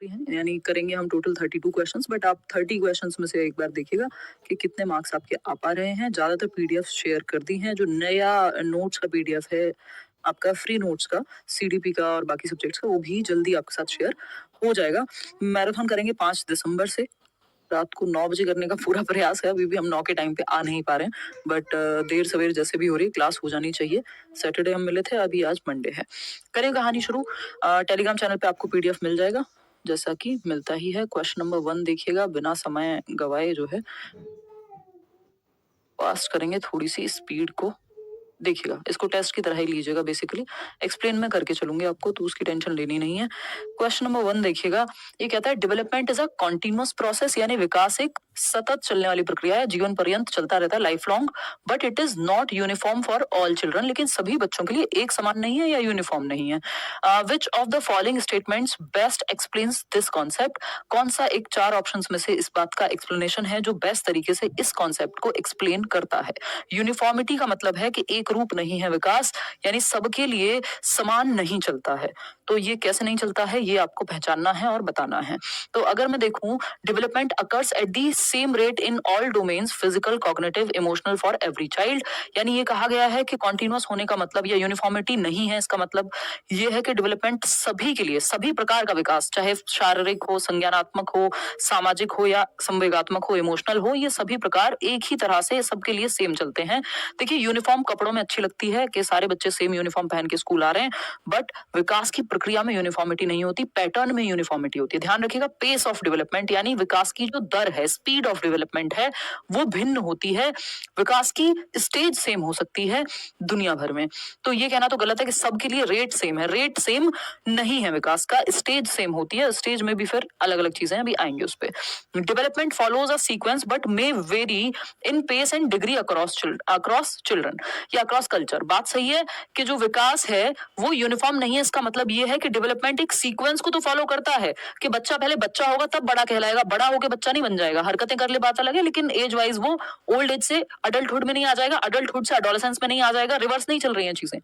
भी हैं, यानी करेंगे हम टोटल 32 क्वेश्चंस, बट आप 30 क्वेश्चंस में से एक बार देखिएगा कि कितने मार्क्स आपके आ पा रहे हैं। ज़्यादातर पीडीएफ शेयर कर दी हैं। जो नया नोट्स का पीडीएफ है आपका, फ्री नोट्स का, सीडीपी का और बाकी सब्जेक्ट्स का, वो भी जल्दी आपके साथ शेयर हो जाएगा। मैराथन करेंगे 5 दिसंबर से। रात को 9 बजे करने का पूरा प्रयास है। अभी भी हम 9 के टाइम पे आ नहीं पा रहे हैं, बट देर सवेर जैसे भी हो रही है, क्लास हो जानी चाहिए। सैटरडे हम मिले थे, अभी आज मंडे है। करें कहानी शुरू। टेलीग्राम चैनल पे आपको पीडीएफ मिल जाएगा, जैसा कि मिलता ही है। क्वेश्चन नंबर 1 देखिएगा, बिना समय गवाए जो है फास्ट करेंगे, थोड़ी सी स्पीड को देखिएगा। इसको टेस्ट की तरह ही लीजिएगा। बेसिकली एक्सप्लेन मैं करके चलूंगी आपको, तो उसकी टेंशन लेनी नहीं है। क्वेश्चन नंबर 1 देखिएगा, ये कहता है development is a continuous process, यानी विकास एक सतत चलने वाली प्रक्रिया है, जीवन पर्यंत चलता रहता है, life long, but it is not uniform for all children, लेकिन सभी बच्चों के लिए एक समान नहीं है या यूनिफॉर्म नहीं है। विच of the following statements best explains this concept, कौन सा एक 4 ऑप्शंस में से इस बात का एक्सप्लेनेशन है जो बेस्ट तरीके से इस कॉन्सेप्ट को एक्सप्लेन करता है। यूनिफॉर्मिटी का मतलब है कि एक रूप नहीं है विकास, यानी सबके लिए समान नहीं चलता है। तो ये कैसे नहीं चलता है, ये आपको पहचानना है और बताना है। तो अगर मैं देखूं, development occurs at the same rate in all domains, physical, cognitive, emotional, for every child, यानी ये कहा गया है कि कॉन्टिन्यूअस होने का मतलब या यूनिफॉर्मिटी नहीं है। इसका मतलब ये है कि डेवलपमेंट सभी के लिए, सभी प्रकार का विकास, चाहे शारीरिक हो, संज्ञानात्मक हो, सामाजिक हो या संवेगात्मक हो, इमोशनल हो, ये सभी प्रकार एक ही तरह से सबके लिए सेम चलते हैं। देखिए, यूनिफॉर्म कपड़ों में अच्छी लगती है कि सारे बच्चे सेम यूनिफॉर्म पहन के स्कूल आ रहे हैं, बट विकास की प्रक्रिया में यूनिफॉर्मिटी नहीं होती, पैटर्न में यूनिफॉर्मिटी होती है। ध्यान रखिएगा, पेस ऑफ डेवलपमेंट यानी विकास की जो दर है, स्पीड ऑफ डेवलपमेंट है, वो भिन्न होती है। विकास की स्टेज सेम हो सकती है दुनिया भर में। तो ये कहना तो गलत है कि सबके लिए रेट सेम है। रेट सेम नहीं है विकास का, स्टेज सेम होती है। स्टेज में भी फिर अलग अलग चीजें अभी आएंगे उस पर। Development follows a sequence but may vary in pace and degree across children या अक्रॉस कल्चर। बात सही है कि जो विकास है वो यूनिफॉर्म नहीं है। इसका मतलब ये है कि डेवलपमेंट एक सीक्वेंस को तो फॉलो करता है कि बच्चा पहले बच्चा होगा तब बड़ा कहलाएगा, बड़ा होकर बच्चा नहीं बन जाएगा। हरकतें कर ले बात अलग है, लेकिन एज वाइज वो ओल्ड एज से अडल्टहुड में नहीं आ जाएगा, अडल्टहुड से एडोलेसेंस में नहीं आ जाएगा। रिवर्स नहीं चल रही हैं चीजें,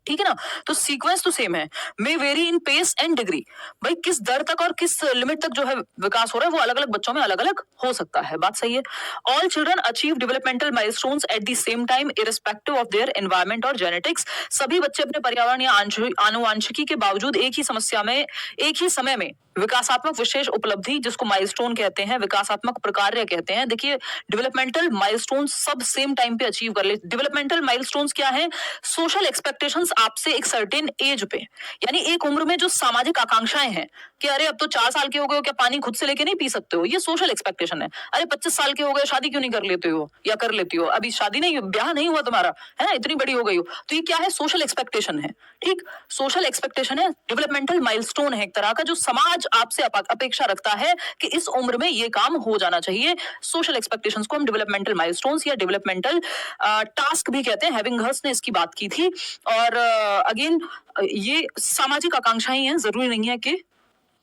ठीक है ना। तो सीक्वेंस तो सेम है। May vary in pace and degree, भाई किस दर तक और किस लिमिट तक जो है विकास हो रहा है वो अलग अलग बच्चों में अलग अलग हो सकता है। बात सही है। All children achieve developmental milestones at the same time irrespective of their environment और जेनेटिक्स। सभी बच्चे अपने पर्यावरण या आनुवांशिकी के बावजूद एक ही समस्या में, एक ही समय में विकासात्मक विशेष उपलब्धि, जिसको माइलस्टोन कहते हैं, विकासात्मक प्रकार्य कहते हैं। देखिए, डेवलपमेंटल माइलस्टोन्स सब सेम टाइम पे अचीव कर ले। डेवलपमेंटल माइलस्टोन्स क्या है? सोशल एक्सपेक्टेशंस आपसे एक सर्टेन एज पे, यानी एक उम्र में जो सामाजिक आकांक्षाएं हैं कि अरे अब तो 4 साल के हो गए हो, क्या पानी खुद से लेके नहीं पी सकते हो, ये सोशल एक्सपेक्टेशन है। अरे 25 साल के हो गए, शादी क्यों नहीं कर लेते हो या कर लेती हो, अभी शादी नहीं, ब्याह नहीं हुआ तुम्हारा, है ना, इतनी बड़ी हो गई हो। तो ये क्या है? सोशल एक्सपेक्टेशन है। ठीक, सोशल एक्सपेक्टेशन है, डेवलपमेंटल माइलस्टोन है एक तरह का, जो समाज आपसे अपेक्षा रखता है कि इस उम्र में ये काम हो जाना चाहिए। सोशल एक्सपेक्टेशंस को हम डेवलपमेंटल माइलस्टोन्स या डेवलपमेंटल टास्क भी कहते हैं। हैविंगहर्स्ट ने इसकी बात की थी। और अगेन ये सामाजिक आकांक्षाएं हैं, जरूरी नहीं है कि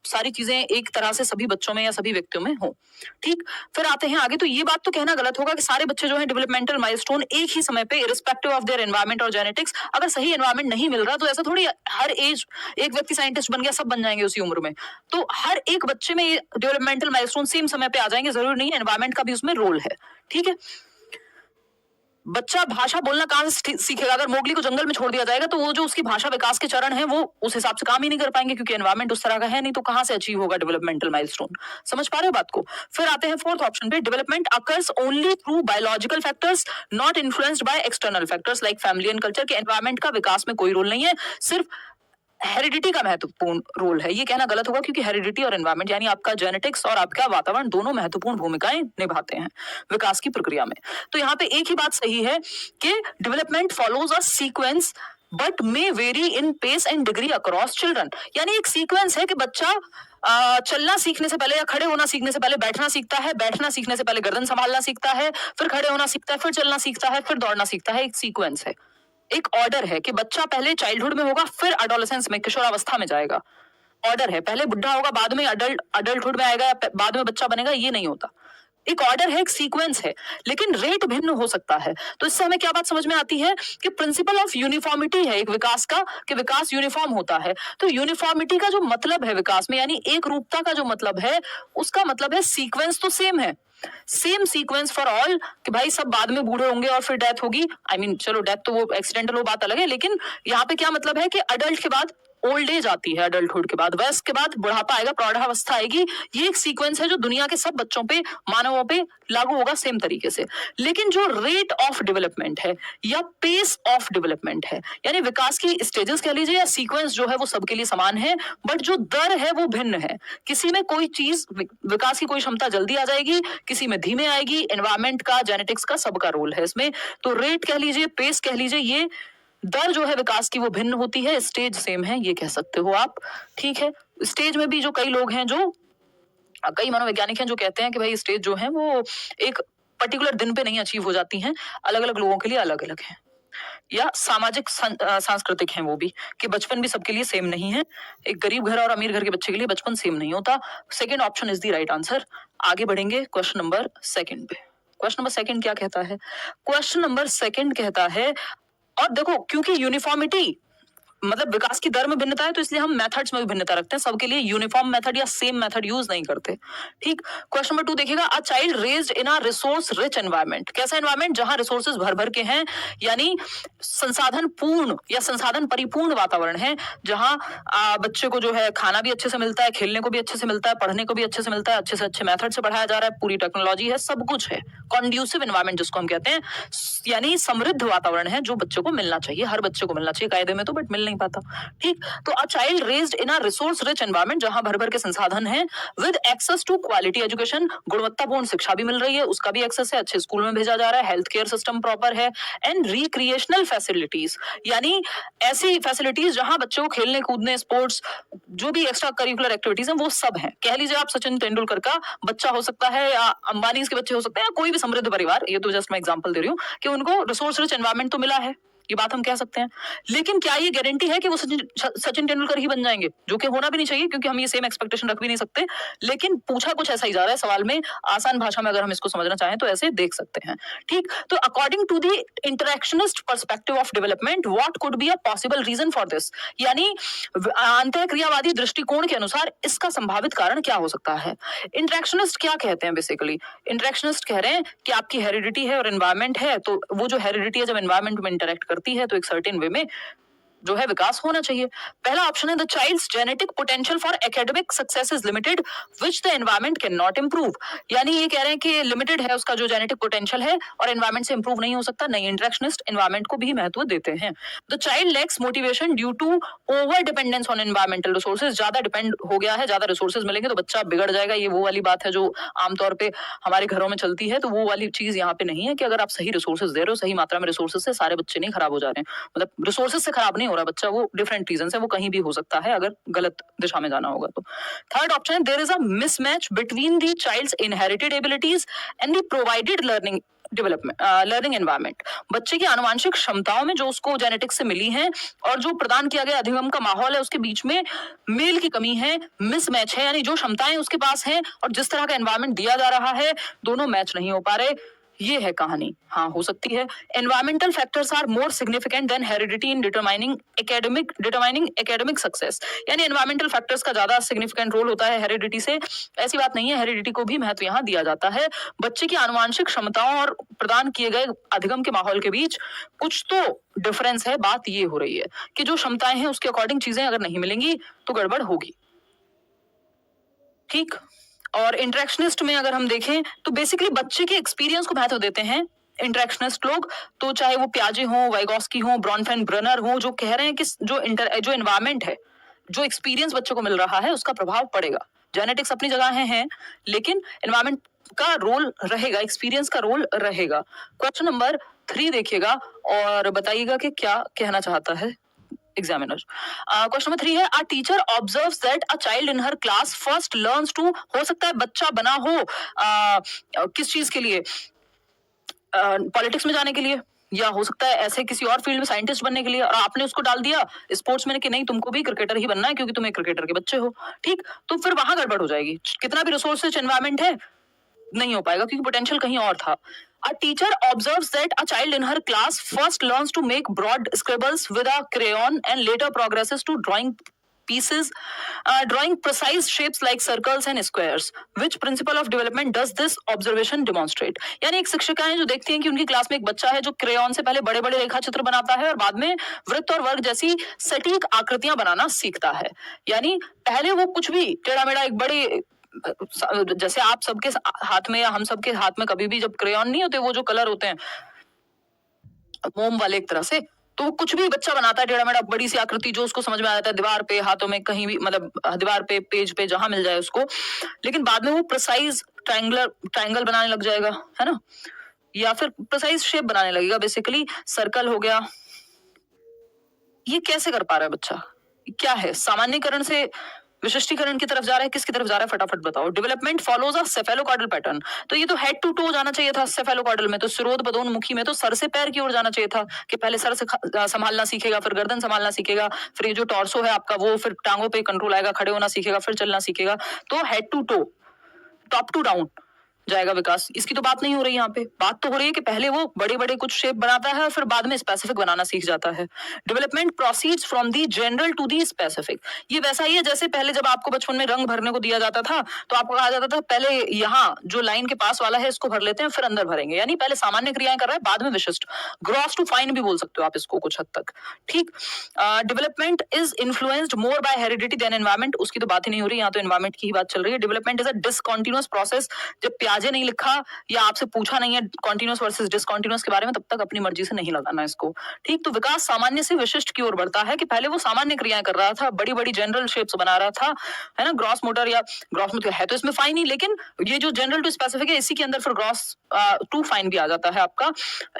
सारी चीजें एक तरह से सभी बच्चों में या सभी व्यक्तियों में हो। ठीक, फिर आते हैं आगे। तो ये बात तो कहना गलत होगा कि सारे बच्चे जो है डेवलपमेंटल माइलस्टोन एक ही समय पे इररिस्पेक्टिव ऑफ देयर एनवायरनमेंट और जेनेटिक्स। अगर सही एनवायरनमेंट नहीं मिल रहा तो ऐसा थोड़ी हर एज एक व्यक्ति साइंटिस्ट बन गया सब बन जाएंगे उसी उम्र में। तो हर एक बच्चे में ये डेवलपमेंटल माइलस्टोन सेम समय पे आ जाएंगे, जरूरी नहीं है। एनवायरनमेंट का भी उसमें रोल है। ठीक है, बच्चा भाषा बोलना कहां से सीखेगा? अगर मोगली को जंगल में छोड़ दिया जाएगा तो वो जो उसकी भाषा विकास के चरण है वो उस हिसाब से काम ही नहीं कर पाएंगे, क्योंकि एनवायरनमेंट उस तरह का है नहीं। तो कहां से अचीव होगा डेवलपमेंटल माइलस्टोन? समझ पा रहे हो बात को? फिर आते हैं फोर्थ ऑप्शन पे। Development occurs only through biological factors not influenced by external factors like family and culture. के एनवायरनमेंट का विकास में कोई रोल नहीं है, सिर्फ हेरिडिटी का महत्वपूर्ण रोल है। ये कहना गलत होगा, क्योंकि हेरिडिटी और एनवायरनमेंट यानी आपका जेनेटिक्स और आपका वातावरण दोनों महत्वपूर्ण भूमिकाएं निभाते हैं विकास की प्रक्रिया में। तो यहाँ पे एक ही बात सही है कि development follows a sequence but may vary in pace and degree across children. यानी एक सीक्वेंस है कि बच्चा चलना सीखने से पहले या खड़े होना सीखने से पहले बैठना सीखता है, बैठना सीखने से पहले गर्दन संभालना सीखता है, फिर खड़े होना सीखता है, फिर चलना सीखता है, फिर दौड़ना सीखता है। एक सीक्वेंस है, एक ऑर्डर है कि बच्चा पहले चाइल्डहुड में होगा, फिर एडोलेसेंस में, किशोरावस्था में जाएगा। ऑर्डर है, पहले बुढ़ा होगा बाद में अडल्टहुड में आएगा, बाद में बच्चा बनेगा, ये नहीं होता। एक ऑर्डर है, एक सीक्वेंस है, लेकिन रेट भिन्न हो सकता है। तो इससे हमें क्या बात समझ में आती है कि प्रिंसिपल ऑफ यूनिफॉर्मिटी है एक विकास का, कि विकास यूनिफॉर्म होता है। तो यूनिफॉर्मिटी का जो मतलब है विकास में, यानी एक रूपता का जो मतलब है, उसका मतलब है सीक्वेंस तो सेम है, सेम सीक्वेंस फॉर ऑल, कि भाई सब बाद में बूढ़े होंगे और फिर डेथ होगी। आई मीन चलो डेथ तो वो एक्सीडेंटल वो बात अलग है, लेकिन यहाँ पे क्या मतलब है कि अडल्ट के बाद ओल्ड एज आती है, अडल्टहुड के बाद वयस्क के बाद बुढ़ापा आएगा, प्रौढ़ावस्था आएगी। ये एक सीक्वेंस है जो दुनिया के सब बच्चों पे, मानवों पे लागू होगा सेम तरीके से। लेकिन जो रेट ऑफ डेवलपमेंट है या पेस ऑफ डेवलपमेंट है, यानी विकास की स्टेजेस कह लीजिए या सीक्वेंस जो है वो सबके लिए समान है, बट जो दर है वो भिन्न है। किसी में कोई चीज विकास की कोई क्षमता जल्दी आ जाएगी, किसी में धीमे आएगी। एनवायरमेंट का, जेनेटिक्स का, सबका रोल है इसमें। तो रेट कह लीजिए, पेस कह लीजिए, ये दर जो है विकास की वो भिन्न होती है, स्टेज सेम है, ये कह सकते हो आप। ठीक है, स्टेज में भी जो कई लोग हैं, जो कई मनोवैज्ञानिक हैं जो कहते हैं कि भाई स्टेज जो है वो एक पर्टिकुलर दिन पे नहीं अचीव हो जाती हैं, अलग अलग लोगों के लिए अलग अलग है, या सामाजिक सांस्कृतिक हैं वो भी, कि बचपन भी सबके लिए सेम नहीं है। एक गरीब घर और अमीर घर के बच्चे के लिए बचपन सेम नहीं होता। Second option is the right answer. आगे बढ़ेंगे क्वेश्चन नंबर सेकंड पे। क्वेश्चन नंबर सेकंड क्या कहता है? क्वेश्चन नंबर सेकंड कहता है, और देखो क्योंकि यूनिफॉर्मिटी मतलब विकास की दर में भिन्नता है, तो इसलिए हम मेथड्स में भी भिन्नता रखते हैं, सबके लिए यूनिफॉर्म मेथड या सेम मेथड यूज नहीं करते। ठीक, क्वेश्चन नंबर 2 देखिएगा, अ child raised in a resource rich environment. कैसा एनवायरनमेंट? जहां रिसोर्सेज भर भर के हैं, यानी संसाधन पूर्ण या संसाधन परिपूर्ण वातावरण है, जहां बच्चे को जो है खाना भी अच्छे से मिलता है, खेलने को भी अच्छे से मिलता है, पढ़ने को भी अच्छे से मिलता है, अच्छे से अच्छे मेथड से पढ़ाया जा रहा है, पूरी टेक्नोलॉजी है, सब कुछ है। कॉन्ड्यूसिव एनवायरनमेंट जिसको हम कहते हैं, यानी समृद्ध वातावरण है जो बच्चों को मिलना चाहिए, हर बच्चे को मिलना चाहिए कायदे में तो, बट मिल नहीं पाता। ठीक, तो a child raised in a resource rich environment, जहां भर भर के संसाधन है, with access to quality education, गुणवत्तापूर्ण शिक्षा भी मिल रही है, उसका भी एक्सेस है, अच्छे स्कूल में भेजा जा रहा है, हेल्थ केयर सिस्टम प्रॉपर है, एंड रिक्रिएशनल फैसिलिटीज, यानी ऐसी फैसिलिटीज जहां बच्चों को खेलने कूदने, स्पोर्ट्स, जो भी एक्स्ट्रा करिकुलर एक्टिविटीज हैं वो सब हैं। कह लीजिए आप सचिन तेंदुलकर का बच्चा हो सकता है, या अंबानी के बच्चे हो सकते हैं, या कोई भी समृद्ध परिवार, ये तो जस्ट मैं एग्जांपल दे रही हूँ, कि उनको रिसोर्स रिच एनवायरनमेंट तो मिला है, ये बात हम कह सकते हैं। लेकिन क्या ये गारंटी है कि वो सचिन तेंदुलकर ही बन जाएंगे? जो कि होना भी नहीं चाहिए, क्योंकि हम ये सेम एक्सपेक्टेशन रख भी नहीं सकते। लेकिन पूछा कुछ ऐसा ही जा रहा है सवाल में, आसान भाषा में अगर हम इसको समझना चाहें तो ऐसे देख सकते हैं। ठीक, तो according to the interactionist perspective of development, what could be a possible reason for this, यानी अंतःक्रियावादी दृष्टिकोण के अनुसार इसका संभावित कारण क्या हो सकता है? इंटरेक्शनिस्ट क्या कहते हैं? बेसिकली इंटरेक्शनिस्ट कह रहे हैं कि आपकी हेरिडिटी है और एनवायरमेंट है, तो वो जो हेरिडिटी है जब एनवायरमेंट में इंटरेक्ट करती है तो एक सर्टेन वे में जो है विकास होना चाहिए। पहला ऑप्शन है, the child's genetic potential for academic success is limited which the environment can not improve, यानी ये कह रहे हैं कि लिमिटेड है उसका जो जेनेटिक पोटेंशियल है और एनवायरमेंट से इंप्रूव नहीं हो सकता। नहीं, इंटरेक्शनिस्ट एनवायरमेंट को भी महत्व देते हैं। The child lacks motivation due to over dependence on environmental resources, ज्यादा डिपेंड हो गया है, ज्यादा रिसोर्सेज मिलेंगे तो बच्चा बिगड़ जाएगा। ये वो वाली बात है जो आमतौर पे हमारे घरों में चलती है, तो वो वाली चीज यहाँ पे नहीं है कि अगर आप सही रिसोर्सेज दे रहे हो, सही मात्रा में रिसोर्सेज से सारे बच्चे नहीं खराब हो जा रहे हैं। मतलब रिसोर्सेज से खराब नहीं हो रहा बच्चा, वो डिफरेंट रीजन है, वो कहीं भी हो सकता है अगर गलत दिशा में जाना होगा तो। थर्ड ऑप्शन है, there is a mismatch between the child's inherited abilities and the provided learning development learning environment, बच्चे की आनुवांशिक क्षमताओं में जो उसको जेनेटिक्स से मिली हैं और जो प्रदान किया गया अधिगम का माहौल है उसके बीच में मेल की कमी है, मिसमैच है, यानी जो क्षमताएं उसके पास हैं और जिस तरह का एनवायरमेंट दिया जा रहा है दोनों मैच नहीं हो पा रहे। ये है कहानी। हाँ, हो सकती है। Environmental factors are more significant than heredity in determining academic success, यानी एनवायरमेंटल फैक्टर्स का ज्यादा सिग्निफिकेंट रोल होता है हेरिडिटी से। ऐसी बात नहीं है, हेरिडिटी को भी महत्व यहाँ दिया जाता है। बच्चे की आनुवांशिक क्षमताओं और प्रदान किए गए अधिगम के माहौल के बीच कुछ तो डिफरेंस है। बात ये हो रही है कि जो क्षमताएं हैं उसके अकॉर्डिंग चीजें अगर नहीं मिलेंगी तो गड़बड़ होगी। ठीक, और इंटरेक्शनिस्ट में अगर हम देखें तो बेसिकली बच्चे के एक्सपीरियंस को महत्व देते हैं इंटरेक्शनिस्ट लोग, तो चाहे वो प्याजे हो, वाइगोस्की हो, ब्रॉनफेन ब्रनर हो, जो कह रहे हैं कि जो एनवायरमेंट है, जो एक्सपीरियंस बच्चे को मिल रहा है उसका प्रभाव पड़ेगा। जेनेटिक्स अपनी जगह है लेकिन एनवायरमेंट का रोल रहेगा, एक्सपीरियंस का रोल रहेगा। क्वेश्चन नंबर 3 देखिएगा और बताइएगा कि क्या कहना चाहता है एग्जामिनर। क्वेश्चन नंबर 3 है, a teacher observes that a child in her class first learns to, हो सकता है बच्चा बना हो किस चीज के लिए, पॉलिटिक्स में जाने के लिए, या हो सकता है ऐसे किसी और फील्ड में साइंटिस्ट बनने के लिए, और आपने उसको डाल दिया स्पोर्ट्स में कि नहीं तुमको भी क्रिकेटर ही बनना है क्योंकि तुम एक क्रिकेटर के बच्चे हो। ठीक, तो फिर वहां गड़बड़ हो जाएगी। कितना भी रिसोर्सेज एनवायरमेंट है, नहीं हो पाएगा क्योंकि पोटेंशियल कहीं और था। A teacher observes that a child in her class first learns to make broad scribbles with a crayon and later progresses to drawing pieces, drawing precise shapes like circles and squares. Which principle of development does this observation demonstrate? यानी एक शिक्षिका है जो देखती हैं कि उनकी class में एक बच्चा है जो क्रेयॉन से पहले बड़े बड़े रेखा चित्र बनाता है और बाद में वृत्त और वर्ग जैसी सटीक आकृतियां बनाना सीखता है। यानी पहले वो कुछ भी टेढ़ा मेढ़ा एक बड़े जैसे आप सबके हाथ में या हम सबके हाथ में कभी भी जब क्रेयॉन नहीं होते वो जो कलर होते हैं मोम वाले एक तरह से, तो वो कुछ भी बच्चा बनाता है टेढ़ा मेढ़ा बड़ी सी आकृति जो उसको समझ में आ जाता है दीवार पे हाथों में कहीं भी मतलब दीवार पे पेज पे जहां मिल जाए उसको, लेकिन बाद में वो प्रिसाइज ट्रायंगल बनाने लग जाएगा है ना, या फिर प्रिसाइज शेप बनाने लगेगा, बेसिकली सर्कल हो गया। ये कैसे कर पा रहा है बच्चा? क्या है सामान्यकरण से विशिष्टीकरण की तरफ जा रहा है, किसकी तरफ जा रहा है फटाफट बताओ। डेवलपमेंट फॉलोज अ सेफेलोकॉर्डल पैटर्न, तो ये तो हेड टू टो जाना चाहिए था सेफेलोकॉर्डल में, तो सिरोध बदोन्मुखी में तो सर से पैर की ओर जाना चाहिए था कि पहले सर से संभालना सीखेगा, फिर गर्दन संभालना सीखेगा, फिर ये जो टॉर्सो है आपका वो फिर टांगों पे कंट्रोल आएगा, खड़े होना सीखेगा, फिर चलना सीखेगा। तो head to toe, top to down जाएगा विकास। इसकी तो बात नहीं हो रही यहाँ पे, बात तो हो रही है कि पहले वो बड़े बड़े कुछ शेप बनाता है और फिर बाद में स्पेसिफिक बनाना सीख जाता है। Development proceeds from the general to the specific. ये वैसा ही है जैसे पहले जब आपको बचपन में रंग भरने को दिया जाता था तो आपको कहा जाता था पहले यहाँ जो लाइन के पास वाला है इसको भर लेते हैं फिर अंदर भरेंगे, यानी पहले सामान्य क्रियाएं कर रहा है बाद में विशिष्ट। ग्रॉस टू फाइन भी बोल सकते हो आप इसको कुछ हद तक, ठीक। Development is influenced more by heredity than environment, उसकी तो बात ही नहीं हो रही, यहाँ तो एनवायरमेंट की ही बात चल रही है। Development is a discontinuous process, जब प्याजे नहीं लिखा या आपसे पूछा नहीं है कॉन्टिन्यूअस वर्सेस डिसकंटीन्यूअस के बारे में तब तक अपनी मर्जी से नहीं लगाना इसको, ठीक। तो विकास सामान्य से विशिष्ट की ओर बढ़ता है कि पहले वो सामान्य क्रियाएं कर रहा था, बड़ी बड़ी जनरल शेप्स बना रहा था, है ना, ग्रॉस मोटर या ग्रॉस मोटर है तो इसमें फाइन ही, लेकिन ये जो जनरल टू स्पेसिफिक है इसी के अंदर फिर ग्रॉस टू फाइन भी आ जाता है आपका।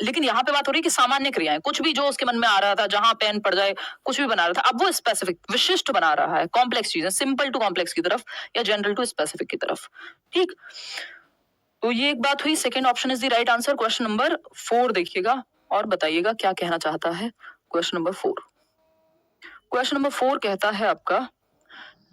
लेकिन यहाँ पे बात हो रही है कि सामान्य क्रियाएं कुछ भी जो उसके मन में आ रहा था, जहां पेन पड़ जाए कुछ भी बना रहा था, अब वो स्पेसिफिक विशिष्ट बना रहा है, कॉम्प्लेक्स चीजें सिंपल टू कॉम्प्लेक्स की तरफ या जनरल टू स्पेसिफिक की तरफ, ठीक। तो ये एक बात हुई, second option is the right answer. Question number 4 देखिएगा और बताइएगा क्या कहना चाहता है क्वेश्चन नंबर 4। क्वेश्चन नंबर 4 कहता है आपका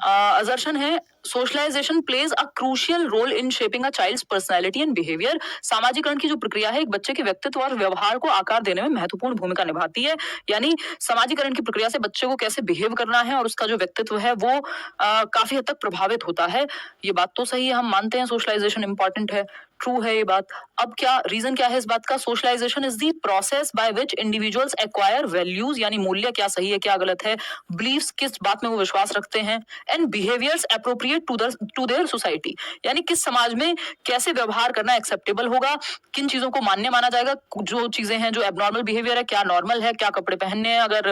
असर्शन है socialization plays a crucial role in shaping a child's personality and behaviour. सामाजिकरण की जो प्रक्रिया है एक बच्चे के व्यक्तित्व और व्यवहार को आकार देने में महत्वपूर्ण भूमिका निभाती है, यानी सामाजिकरण की प्रक्रिया से बच्चे को कैसे बिहेव करना है और उसका जो व्यक्तित्व है वो काफी हद तक प्रभावित होता है। ये बात तो सही है, हम मानते हैं सोशलाइजेशन इंपॉर्टेंट है, ट्रू है ये बात। अब क्या रीजन क्या है इस बात का? Socialisation is the process by which individuals acquire values, यानी मूल्य क्या सही है क्या गलत है, बिलीव्स किस बात में वो विश्वास रखते हैं, and behaviours appropriate to their society, यानी किस समाज में कैसे व्यवहार करना एक्सेप्टेबल होगा, किन चीजों को मान्य माना जाएगा, जो चीजें हैं जो एबनॉर्मल बिहेवियर है क्या नॉर्मल है, क्या कपड़े पहनने हैं, अगर